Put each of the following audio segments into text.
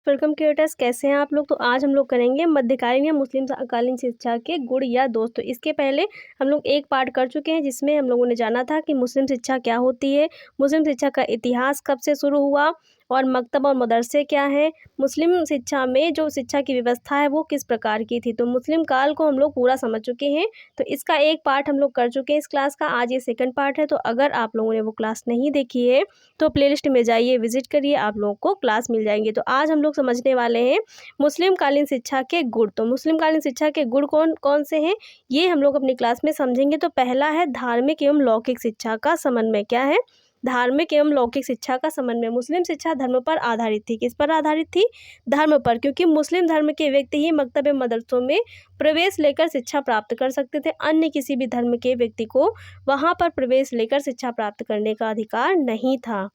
Welcome creators, कैसे हैं आप लोग। तो आज हम लोग करेंगे मध्यकालीन या मुस्लिम कालीन शिक्षा के गुण या दोष। तो इसके पहले हम लोग एक पार्ट कर चुके हैं जिसमें हम लोगों ने जाना था कि मुस्लिम शिक्षा क्या होती है, मुस्लिम शिक्षा का इतिहास कब से शुरू हुआ और मकतब और मदरसे क्या हैं, मुस्लिम शिक्षा में जो शिक्षा की व्यवस्था है वो किस प्रकार की थी। तो मुस्लिम काल को हम लोग पूरा समझ चुके हैं। तो इसका एक पार्ट हम लोग कर चुके हैं इस क्लास का। आज ये सेकंड पार्ट है। तो अगर आप लोगों ने वो क्लास नहीं देखी है तो प्लेलिस्ट में जाइए, विजिट करिए, आप लोगों को क्लास मिल जाएंगे। तो आज हम लोग समझने वाले हैं मुस्लिम कालीन शिक्षा के गुण। तो मुस्लिम कालीन शिक्षा के गुण कौन कौन से हैं ये हम लोग अपनी क्लास में समझेंगे। तो पहला है धार्मिक एवं लौकिक शिक्षा का समन्वय। क्या है? धार्मिक एवं लौकिक शिक्षा का समन्वय। मुस्लिम शिक्षा धर्म पर आधारित थी। किस पर आधारित थी? धर्म पर, क्योंकि मुस्लिम धर्म के व्यक्ति ही मकतब एवं मदरसों में प्रवेश लेकर शिक्षा प्राप्त कर सकते थे। अन्य किसी भी धर्म के व्यक्ति को वहां पर प्रवेश लेकर शिक्षा प्राप्त करने का अधिकार नहीं था।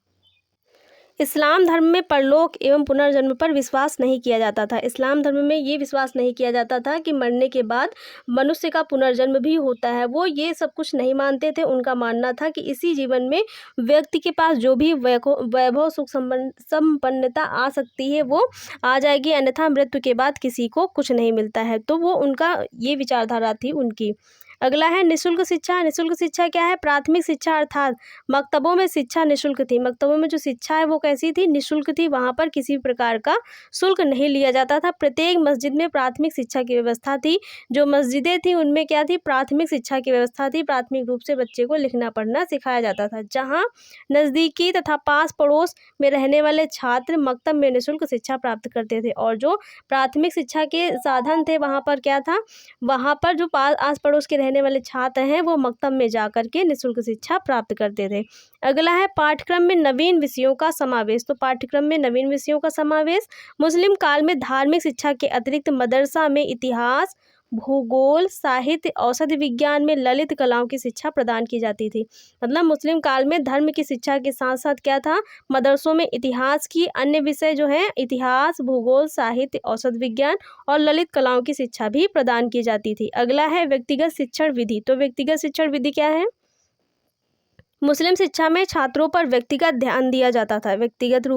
इस्लाम धर्म में परलोक एवं पुनर्जन्म पर विश्वास नहीं किया जाता था। इस्लाम धर्म में ये विश्वास नहीं किया जाता था कि मरने के बाद मनुष्य का पुनर्जन्म भी होता है। वो ये सब कुछ नहीं मानते थे। उनका मानना था कि इसी जीवन में व्यक्ति के पास जो भी वैभव सुख संपन्नता आ सकती है वो आ जाएगी, अन्यथा मृत्यु के बाद किसी को कुछ नहीं मिलता है। तो वो उनका ये विचारधारा थी उनकी। अगला है निःशुल्क शिक्षा। निःशुल्क शिक्षा क्या है? प्राथमिक शिक्षा, अर्थात मकतबों में शिक्षा निःशुल्क थी। मकतबों में जो शिक्षा है वो कैसी थी? निःशुल्क थी। वहाँ पर किसी भी प्रकार का शुल्क नहीं लिया जाता था। प्रत्येक मस्जिद में प्राथमिक शिक्षा की व्यवस्था थी। जो मस्जिदें थी उनमें क्या थी? प्राथमिक शिक्षा की व्यवस्था थी। प्राथमिक रूप से बच्चे को लिखना पढ़ना सिखाया जाता था। जहाँ नज़दीकी तथा पास पड़ोस में रहने वाले छात्र मकतब में निःशुल्क शिक्षा प्राप्त करते थे। और जो प्राथमिक शिक्षा के साधन थे वहाँ पर क्या था? वहाँ पर जो आस पड़ोस के रहने वाले छात्र हैं वो मकतब में जाकर के निःशुल्क शिक्षा प्राप्त करते थे। अगला है पाठ्यक्रम में नवीन विषयों का समावेश। तो पाठ्यक्रम में नवीन विषयों का समावेश। मुस्लिम काल में धार्मिक शिक्षा के अतिरिक्त मदरसा में इतिहास, भूगोल, साहित्य, औषधि विज्ञान में ललित कलाओं की शिक्षा प्रदान की जाती थी। मतलब मुस्लिम काल में धर्म की शिक्षा के साथ साथ क्या था? मदरसों में इतिहास की अन्य विषय जो है इतिहास, भूगोल, साहित्य, औषध विज्ञान और ललित कलाओं की शिक्षा भी प्रदान की जाती थी। अगला है व्यक्तिगत शिक्षण विधि। तो व्यक्तिगत शिक्षण विधि क्या है? मुस्लिम शिक्षा में छात्रों पर व्यक्तिगत ध्यान दिया जाता था। व्यक्तिगत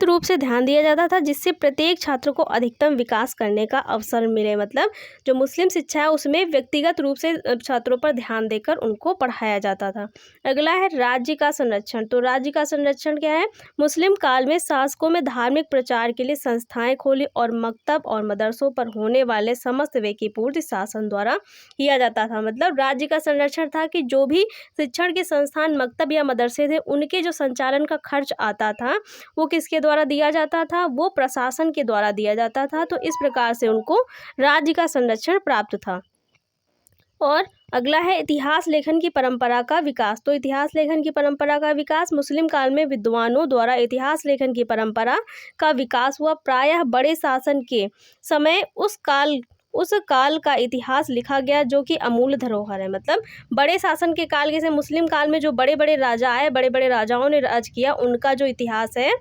रूप से ध्यान दिया जाता था जिससे प्रत्येक छात्र को अधिकतम विकास करने का अवसर मिले। मतलब जो मुस्लिम शिक्षा है उसमें व्यक्तिगत रूप से छात्रों पर ध्यान देकर उनको पढ़ाया जाता था। अगला है राज्य का संरक्षण। तो राज्य का संरक्षण क्या है? मुस्लिम काल में शासकों में धार्मिक प्रचार के लिए संस्थाएं खोली और मकतब और मदरसों पर होने वाले समस्त व्यय की पूर्ति शासन द्वारा किया जाता था। मतलब राज्य का संरक्षण था कि जो भी शिक्षण के संस्थान मकतब या मदरसे थे उनके जो संचालन का खर्च आता था वो किसके द्वारा दिया जाता था? वो प्रशासन के द्वारा दिया जाता था। तो इस प्रकार से उनको राज्य का संरक्षण प्राप्त था। और अगला है इतिहास लेखन की परंपरा का विकास। तो इतिहास लेखन की परंपरा का विकास। मुस्लिम काल में विद्वानों द्वारा इतिहास लेखन की परंपरा का विकास हुआ। प्रायः बड़े शासन के समय उस काल का इतिहास लिखा गया जो कि अमूल्य धरोहर है। मतलब बड़े शासन के काल के से मुस्लिम काल में जो बड़े बड़े राजा आए, बड़े बड़े राजाओं ने राज किया, उनका जो इतिहास है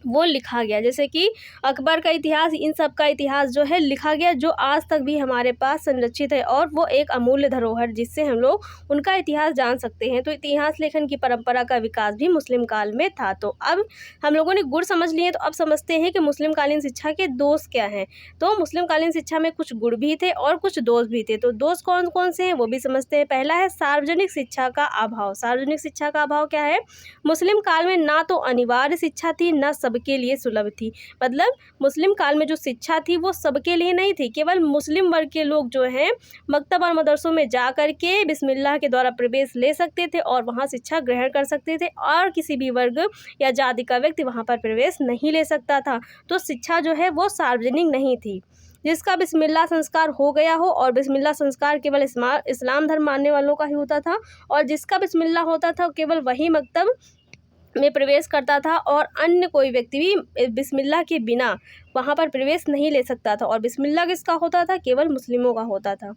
वो लिखा गया। जैसे कि अकबर का इतिहास, इन सब का इतिहास जो है लिखा गया, जो आज तक भी हमारे पास संरक्षित है और वो एक अमूल्य धरोहर जिससे हम लोग उनका इतिहास जान सकते हैं। तो इतिहास लेखन की परंपरा का विकास भी मुस्लिम काल में था। तो अब हम लोगों ने गुण समझ लिए, तो अब समझते हैं कि मुस्लिम कालीन शिक्षा के दोष क्या हैं। तो मुस्लिम कालीन शिक्षा में कुछ गुण भी थे और कुछ दोष भी थे। तो दोष कौन कौन से हैं वो भी समझते हैं। पहला है सार्वजनिक शिक्षा का अभाव। सार्वजनिक शिक्षा का अभाव क्या है? मुस्लिम काल में ना तो अनिवार्य शिक्षा थी, ना सबके लिए सुलभ थी। मतलब मुस्लिम काल में जो शिक्षा थी वो सबके लिए नहीं थी। केवल मुस्लिम वर्ग के लोग जो हैं मकतब और मदरसों में जा कर के बिस्मिल्लाह के द्वारा प्रवेश ले सकते थे और वहाँ शिक्षा ग्रहण कर सकते थे, और किसी भी वर्ग या जाति का व्यक्ति वहाँ पर प्रवेश नहीं ले सकता था। तो शिक्षा जो है वो सार्वजनिक नहीं थी। जिसका बिस्मिल्लाह संस्कार हो गया हो, और बिस्मिल्लाह संस्कार केवल इस्लाम धर्म मानने वालों का ही होता था, और जिसका बिस्मिल्लाह होता था केवल वही मकतब में प्रवेश करता था, और अन्य कोई व्यक्ति भी बिस्मिल्लाह के बिना वहाँ पर प्रवेश नहीं ले सकता था। और बिस्मिल्लाह किसका होता था? केवल मुस्लिमों का होता था।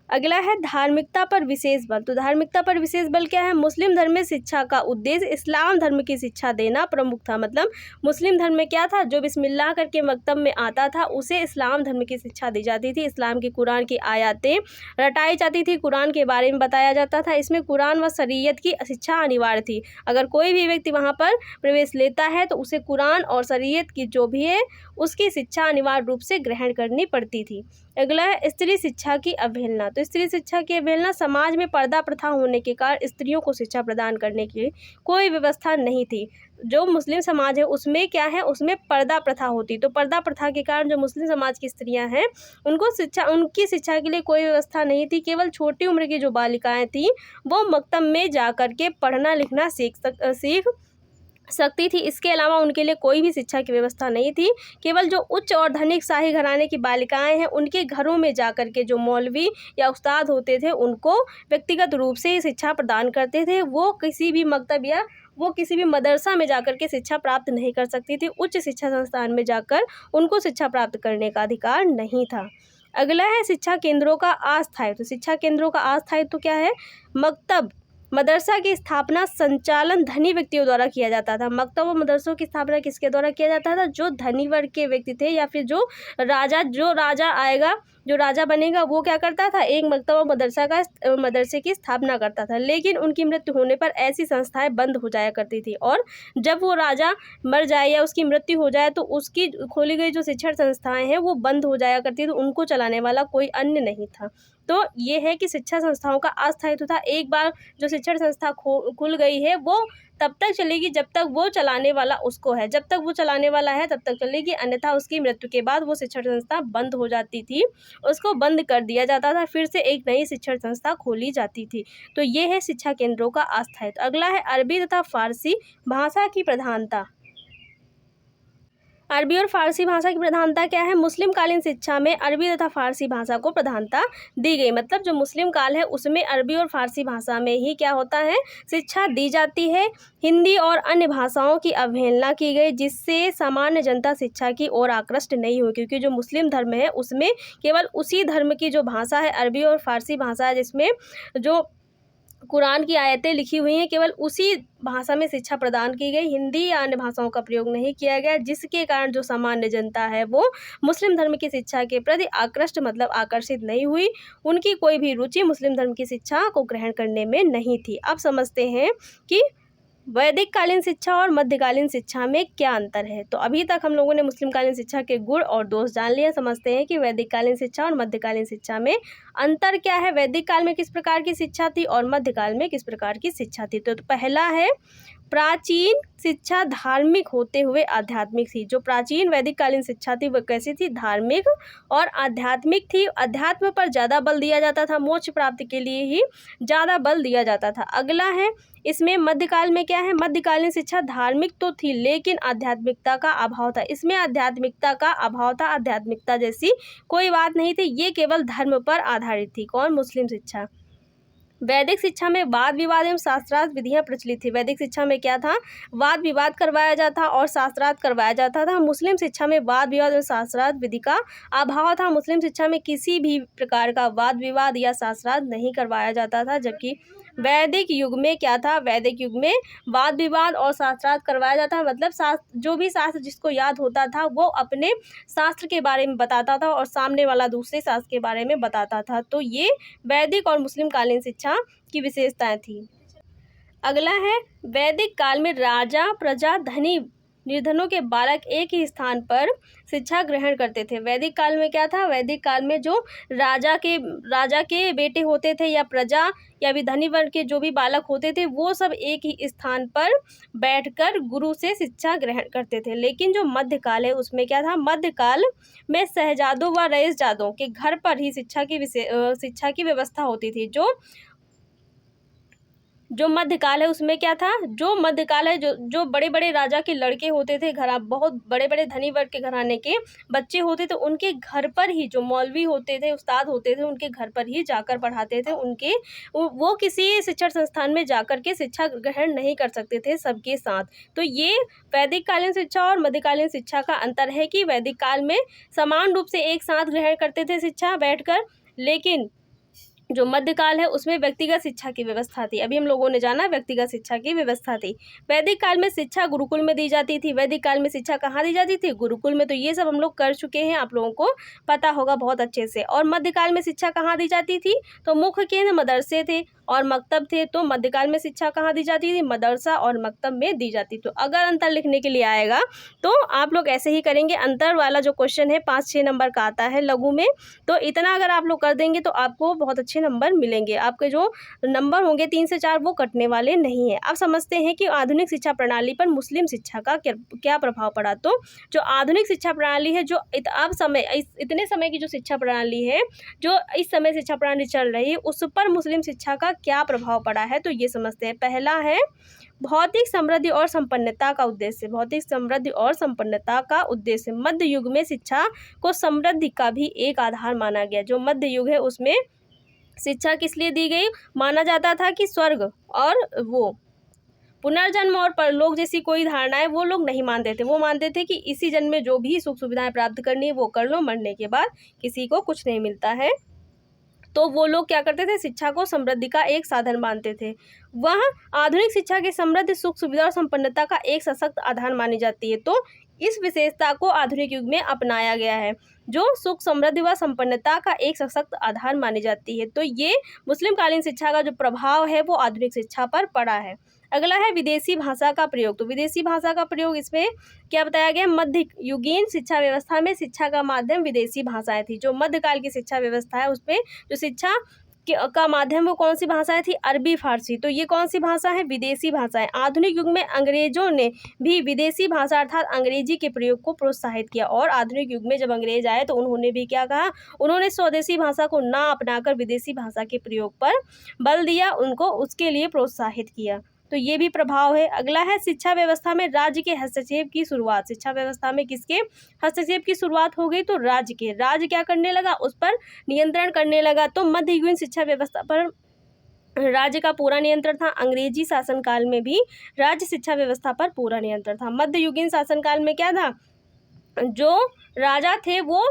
अगला है धार्मिकता पर विशेष बल। तो धार्मिकता पर विशेष बल क्या है? मुस्लिम धर्म में शिक्षा का उद्देश्य इस्लाम धर्म की शिक्षा देना प्रमुख था। मतलब मुस्लिम धर्म में क्या था? जो बिस्मिल्लाह करके मकतब में आता था उसे इस्लाम धर्म की शिक्षा दी जाती थी। इस्लाम की कुरान की आयतें रटाई जाती थी, कुरान के बारे में बताया जाता था। इसमें कुरान व शरीयत की शिक्षा अनिवार्य थी। अगर कोई भी व्यक्ति वहाँ पर प्रवेश लेता है तो उसे कुरान और शरीयत की जो भी है उसकी शिक्षा अनिवार्य रूप से ग्रहण करनी पड़ती थी। अगला है स्त्री शिक्षा की अवहेलना। तो स्त्री शिक्षा की अवहेलना, समाज में पर्दा प्रथा होने के कारण स्त्रियों को शिक्षा प्रदान करने की कोई व्यवस्था नहीं थी। जो मुस्लिम समाज है उसमें क्या है? उसमें पर्दा प्रथा होती। तो पर्दा प्रथा के कारण जो मुस्लिम समाज की स्त्रियां हैं उनकी शिक्षा के लिए कोई व्यवस्था नहीं थी। केवल छोटी उम्र की जो बालिकाएं थीं वो मकतब में जा कर के पढ़ना लिखना सीख सकती थी। इसके अलावा उनके लिए कोई भी शिक्षा की व्यवस्था नहीं थी। केवल जो उच्च और धनिक शाही घराने की बालिकाएं हैं उनके घरों में जाकर के जो मौलवी या उस्ताद होते थे उनको व्यक्तिगत रूप से शिक्षा प्रदान करते थे। वो किसी भी मकतब या वो किसी भी मदरसा में जाकर के शिक्षा प्राप्त नहीं कर सकती थी। उच्च शिक्षा संस्थान में जाकर उनको शिक्षा प्राप्त करने का अधिकार नहीं था। अगला है शिक्षा केंद्रों का अस्थायित्व। तो शिक्षा केंद्रों का अस्थायित्व क्या है? मकतब मदरसा की स्थापना संचालन धनी व्यक्तियों द्वारा किया जाता था। मकतब और मदरसों की स्थापना किसके द्वारा किया जाता था? जो धनी वर्ग के व्यक्ति थे या फिर जो राजा आएगा, जो राजा बनेगा वो क्या करता था? एक मकतब और मदरसे की स्थापना करता था। लेकिन उनकी मृत्यु होने पर ऐसी संस्थाएं बंद हो जाया करती थी और जब वो राजा मर जाए या उसकी मृत्यु हो जाए तो उसकी खोली गई जो शिक्षण संस्थाएं हैं वो बंद हो जाया करती थी। उनको चलाने वाला कोई अन्य नहीं था। तो ये है कि शिक्षा संस्थाओं का अस्थायित्व था। एक बार जो शिक्षण संस्था खुल गई है वो तब तक चलेगी जब तक वो चलाने वाला उसको है। जब तक वो चलाने वाला है तब तक चलेगी, अन्यथा उसकी मृत्यु के बाद वो शिक्षण संस्था बंद हो जाती थी, उसको बंद कर दिया जाता था, फिर से एक नई शिक्षण संस्था खोली जाती थी। तो ये है शिक्षा केंद्रों का अस्थायित्व। अगला है अरबी तथा फारसी भाषा की प्रधानता। अरबी और फारसी भाषा की प्रधानता क्या है? मुस्लिम कालीन शिक्षा में अरबी तथा फारसी भाषा को प्रधानता दी गई। मतलब जो मुस्लिम काल है उसमें अरबी और फारसी भाषा में ही क्या होता है? शिक्षा दी जाती है। हिंदी और अन्य भाषाओं की अवहेलना की गई जिससे सामान्य जनता शिक्षा की ओर आकृष्ट नहीं हुई, क्योंकि जो मुस्लिम धर्म है उसमें केवल उसी धर्म की जो भाषा है अरबी और फारसी भाषा है, जिसमें जो कुरान की आयतें लिखी हुई हैं केवल उसी भाषा में शिक्षा प्रदान की गई। हिंदी या अन्य भाषाओं का प्रयोग नहीं किया गया, जिसके कारण जो सामान्य जनता है वो मुस्लिम धर्म की शिक्षा के प्रति आकर्षित नहीं हुई। उनकी कोई भी रुचि मुस्लिम धर्म की शिक्षा को ग्रहण करने में नहीं थी। अब समझते हैं कि वैदिक कालीन शिक्षा और मध्यकालीन शिक्षा में क्या अंतर है। तो अभी तक हम लोगों ने मुस्लिम कालीन शिक्षा के गुण और दोष जान लिया। समझते हैं कि वैदिक कालीन शिक्षा और मध्यकालीन शिक्षा में अंतर क्या है, वैदिक काल में किस प्रकार की शिक्षा थी और मध्यकाल में किस प्रकार की शिक्षा थी। तो पहला है प्राचीन शिक्षा धार्मिक होते हुए आध्यात्मिक थी। जो प्राचीन वैदिक कालीन शिक्षा थी वह कैसी थी? धार्मिक और आध्यात्मिक थी। अध्यात्म पर ज़्यादा बल दिया जाता था, मोक्ष प्राप्ति के लिए ही ज़्यादा बल दिया जाता था। अगला है इसमें मध्यकाल में क्या है? मध्यकालीन शिक्षा धार्मिक तो थी लेकिन आध्यात्मिकता का अभाव था। इसमें आध्यात्मिकता का अभाव था, आध्यात्मिकता जैसी कोई बात नहीं थी। ये केवल धर्म पर आधारित थी। कौन? मुस्लिम शिक्षा। वैदिक शिक्षा में वाद विवाद एवं शास्त्रार्थ विधियां प्रचलित थी। वैदिक शिक्षा में क्या था? वाद विवाद करवाया जाता और शास्त्रार्थ करवाया जाता था। मुस्लिम शिक्षा में वाद विवाद एवं शास्त्रार्थ विधि का अभाव था। मुस्लिम शिक्षा में किसी भी प्रकार का वाद विवाद या शास्त्रार्थ नहीं करवाया जाता था, जबकि वैदिक युग में क्या था? वैदिक युग में वाद विवाद और शास्त्रार्थ करवाया जाता। मतलब जो भी शास्त्र जिसको याद होता था वो अपने शास्त्र के बारे में बताता था और सामने वाला दूसरे शास्त्र के बारे में बताता था। तो ये वैदिक और मुस्लिम कालीन शिक्षा की विशेषताएं थी। अगला है वैदिक काल में राजा प्रजा धनी निर्धनों के बालक एक ही स्थान पर शिक्षा ग्रहण करते थे। वैदिक काल में क्या था? वैदिक काल में जो राजा के बेटे होते थे या प्रजा या भी धनी वर्ग के जो भी बालक होते थे वो सब एक ही स्थान पर बैठकर गुरु से शिक्षा ग्रहण करते थे। लेकिन जो मध्यकाल है उसमें क्या था? मध्यकाल में शहजादों व रईसजादों के घर पर ही शिक्षा की व्यवस्था होती थी। जो मध्यकाल है उसमें क्या था? जो मध्यकाल है जो बड़े बड़े राजा के लड़के होते थे, बहुत बड़े बड़े धनी वर्ग के घराने के बच्चे होते थे, उनके घर पर ही जो मौलवी होते थे, उस्ताद होते थे, उनके घर पर ही जाकर पढ़ाते थे। वो किसी शिक्षण संस्थान में जाकर के शिक्षा ग्रहण नहीं कर सकते थे सबके साथ। तो ये वैदिक कालीन शिक्षा और मध्यकालीन शिक्षा का अंतर है कि वैदिक काल में समान रूप से एक साथ ग्रहण करते थे शिक्षा बैठकर, लेकिन जो मध्यकाल है उसमें व्यक्तिगत शिक्षा की व्यवस्था थी। अभी हम लोगों ने जाना व्यक्तिगत शिक्षा की व्यवस्था थी। वैदिक काल में शिक्षा गुरुकुल में दी जाती थी। वैदिक काल में शिक्षा कहाँ दी जाती थी? गुरुकुल में। तो ये सब हम लोग कर चुके हैं, आप लोगों को पता होगा बहुत अच्छे से। और मध्यकाल में शिक्षा कहाँ दी जाती थी? तो मुख्य केंद्र मदरसे थे और मकतब थे। तो मध्यकाल में शिक्षा कहाँ दी जाती थी? मदरसा और मकतब में दी जाती। तो अगर अंतर लिखने के लिए आएगा तो आप लोग ऐसे ही करेंगे। अंतर वाला जो क्वेश्चन है 5-6 नंबर का आता है लघु में, तो इतना अगर आप लोग कर देंगे तो आपको बहुत अच्छे नंबर मिलेंगे। आपके जो नंबर होंगे 3 से 4 वो कटने वाले नहीं हैं। अब समझते हैं कि आधुनिक शिक्षा प्रणाली पर मुस्लिम शिक्षा का क्या प्रभाव पड़ा। तो जो आधुनिक शिक्षा प्रणाली है, जो इतने समय की जो शिक्षा प्रणाली है, जो इस समय शिक्षा प्रणाली चल रही है, उस पर मुस्लिम शिक्षा का क्या प्रभाव पड़ा है, तो ये समझते हैं। पहला है भौतिक समृद्धि और संपन्नता का उद्देश्य। भौतिक समृद्धि और संपन्नता का उद्देश्य। मध्य युग में शिक्षा को समृद्धि का भी एक आधार माना गया। जो मध्य युग है उसमें शिक्षा किस लिए दी गई? माना जाता था कि स्वर्ग और वो पुनर्जन्म और परलोक जैसी कोई धारणाएं वो लोग नहीं मानते थे। वो मानते थे कि इसी जन्म में जो भी सुख सुविधाएं प्राप्त करनी है वो कर लो, मरने के बाद किसी को कुछ नहीं मिलता है। तो वो लोग क्या करते थे? शिक्षा को समृद्धि का एक साधन मानते थे। वह आधुनिक शिक्षा के समृद्धि, सुख सुविधा और संपन्नता का एक सशक्त आधार मानी जाती है। तो इस विशेषता को आधुनिक युग में अपनाया गया है, जो सुख समृद्धि व संपन्नता का एक सशक्त आधार मानी जाती है। तो ये मुस्लिम कालीन शिक्षा का जो प्रभाव है वो आधुनिक शिक्षा पर पड़ा है। अगला है विदेशी भाषा का प्रयोग। तो विदेशी भाषा का प्रयोग इसमें क्या बताया गया? मध्य युगीन शिक्षा व्यवस्था में शिक्षा का माध्यम विदेशी भाषाएं थी। जो मध्यकाल की शिक्षा व्यवस्था है उसमें जो शिक्षा का माध्यम वो कौन सी भाषाएं थी? अरबी, फारसी। तो ये कौन सी भाषा है? विदेशी भाषाएं। आधुनिक युग में अंग्रेजों ने भी विदेशी भाषा अर्थात अंग्रेजी के प्रयोग को प्रोत्साहित किया। और आधुनिक युग में जब अंग्रेज आए तो उन्होंने भी क्या कहा? उन्होंने स्वदेशी भाषा को ना अपनाकर विदेशी भाषा के प्रयोग पर बल दिया, उनको उसके लिए प्रोत्साहित किया। तो ये भी प्रभाव है। अगला है शिक्षा व्यवस्था में राज्य के हस्तक्षेप की शुरुआत। शिक्षा व्यवस्था में किसके हस्तक्षेप की शुरुआत हो गई? तो राज्य के। राज्य क्या करने लगा? उस पर नियंत्रण करने लगा। तो मध्ययुगीन शिक्षा व्यवस्था पर राज्य का पूरा नियंत्रण था। अंग्रेजी शासनकाल में भी राज्य शिक्षा व्यवस्था पर पूरा नियंत्रण था। मध्ययुगीन शासनकाल में क्या था? जो राजा थे वो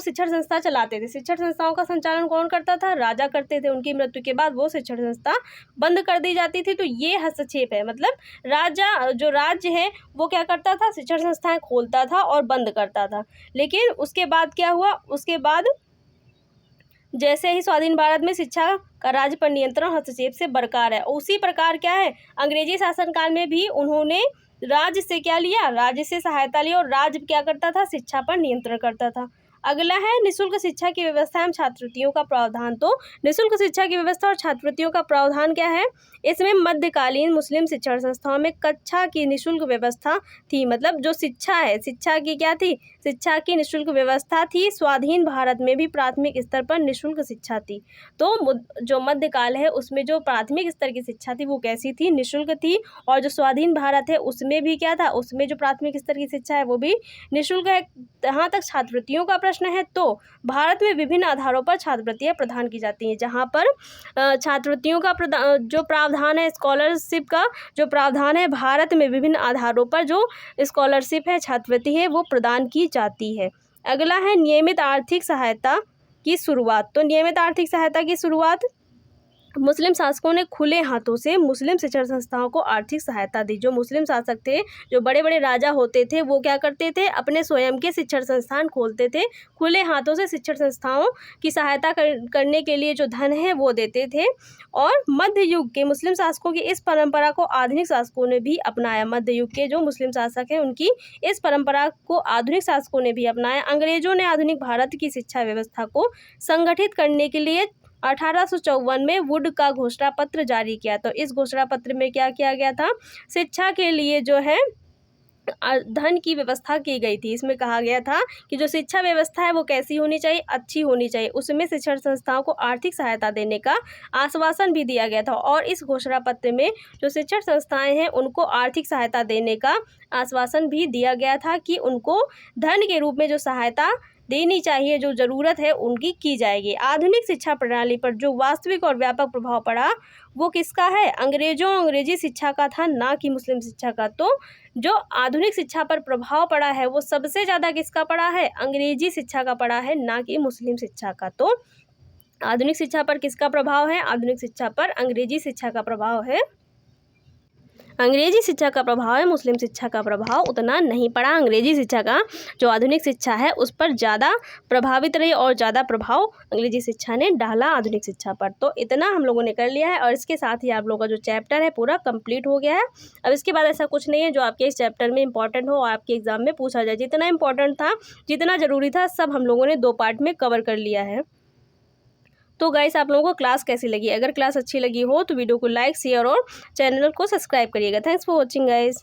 शिक्षण संस्था चलाते थे। शिक्षण संस्थाओं का संचालन कौन करता था? राजा करते थे। उनकी मृत्यु के बाद वो शिक्षण संस्था बंद कर दी जाती थी। तो ये हस्तक्षेप है। मतलब जो राज्य है वो क्या करता था? शिक्षण संस्थाएं खोलता था और बंद करता था। लेकिन उसके बाद क्या हुआ? उसके बाद जैसे ही स्वाधीन भारत में शिक्षा का राज्य पर नियंत्रण हस्तक्षेप से बरकरार है। उसी प्रकार क्या है? अंग्रेजी शासनकाल में भी उन्होंने राज्य से क्या लिया? राज्य से सहायता ली और राज्य क्या करता था? शिक्षा पर नियंत्रण करता था। अगला है निःशुल्क शिक्षा की व्यवस्था एवं छात्रवृत्तियों का प्रावधान। तो निःशुल्क शिक्षा की व्यवस्था और छात्रवृत्तियों का प्रावधान क्या है? इसमें मध्यकालीन मुस्लिम शिक्षण संस्थाओं में कक्षा की निःशुल्क व्यवस्था थी। मतलब जो शिक्षा है, शिक्षा की क्या थी? शिक्षा की निःशुल्क व्यवस्था थी। स्वाधीन भारत में भी प्राथमिक स्तर पर निःशुल्क शिक्षा थी। तो जो मध्यकाल है उसमें जो प्राथमिक स्तर की शिक्षा थी वो कैसी थी? निःशुल्क थी। और जो स्वाधीन भारत है उसमें भी क्या था? उसमें जो प्राथमिक स्तर की शिक्षा है वो भी निःशुल्क है। जहाँ तक छात्रवृत्तियों का प्रश्न है तो भारत में विभिन्न आधारों पर छात्रवृत्तियां प्रदान की जाती हैं। जहाँ पर छात्रवृत्तियों का जो प्रावधान है, स्कॉलरशिप का जो प्रावधान है, भारत में विभिन्न आधारों पर जो स्कॉलरशिप है, छात्रवृत्ति है, वो प्रदान की जाती है। अगला है नियमित आर्थिक सहायता की शुरुआत। तो नियमित आर्थिक सहायता की शुरुआत मुस्लिम शासकों ने खुले हाथों से मुस्लिम शिक्षण संस्थाओं को आर्थिक सहायता दी। जो मुस्लिम शासक थे, जो बड़े बड़े राजा होते थे, वो क्या करते थे? अपने स्वयं के शिक्षण संस्थान खोलते थे। खुले हाथों से शिक्षण संस्थाओं की सहायता करने के लिए जो धन है वो देते थे। और मध्य युग के मुस्लिम शासकों की इस परंपरा को आधुनिक शासकों ने भी अपनाया। मध्य युग के जो मुस्लिम शासक हैं उनकी इस परंपरा को आधुनिक शासकों ने भी अपनाया। अंग्रेजों ने आधुनिक भारत की शिक्षा व्यवस्था को संगठित करने के लिए 1854 में वुड का घोषणा पत्र जारी किया। तो इस घोषणा पत्र में क्या किया गया था? शिक्षा के लिए जो है धन की व्यवस्था की गई थी। इसमें कहा गया था कि जो शिक्षा व्यवस्था है वो कैसी होनी चाहिए? अच्छी होनी चाहिए। उसमें शिक्षण संस्थाओं को आर्थिक सहायता देने का आश्वासन भी दिया गया था। और इस घोषणा पत्र में जो शिक्षण संस्थाएं हैं उनको आर्थिक सहायता देने का आश्वासन भी दिया गया था कि उनको धन के रूप में जो सहायता देनी चाहिए, जो ज़रूरत है उनकी की जाएगी। आधुनिक शिक्षा प्रणाली पर जो वास्तविक और व्यापक प्रभाव पड़ा वो किसका है? अंग्रेजी शिक्षा का था, ना कि मुस्लिम शिक्षा का। तो जो आधुनिक शिक्षा पर प्रभाव पड़ा है वो सबसे ज़्यादा किसका पड़ा है? अंग्रेजी शिक्षा का पड़ा है, ना कि मुस्लिम शिक्षा का। तो आधुनिक शिक्षा पर किसका प्रभाव है? आधुनिक शिक्षा पर अंग्रेजी शिक्षा का प्रभाव है। अंग्रेजी शिक्षा का प्रभाव है, मुस्लिम शिक्षा का प्रभाव उतना नहीं पड़ा। अंग्रेजी शिक्षा का जो आधुनिक शिक्षा है उस पर ज़्यादा प्रभावित रही और ज़्यादा प्रभाव अंग्रेजी शिक्षा ने डाला आधुनिक शिक्षा पर। तो इतना हम लोगों ने कर लिया है और इसके साथ ही आप लोगों का जो चैप्टर है पूरा कंप्लीट हो गया है। अब इसके बाद ऐसा कुछ नहीं है जो आपके इस चैप्टर में इंपॉर्टेंट हो और आपके एग्जाम में पूछा जाए। जितना इंपॉर्टेंट था, जितना ज़रूरी था, सब हम लोगों ने 2 पार्ट में कवर कर लिया है। तो गाइस, आप लोगों को क्लास कैसी लगी? अगर क्लास अच्छी लगी हो तो वीडियो को लाइक, शेयर और चैनल को सब्सक्राइब करिएगा। Thanks for watching guys.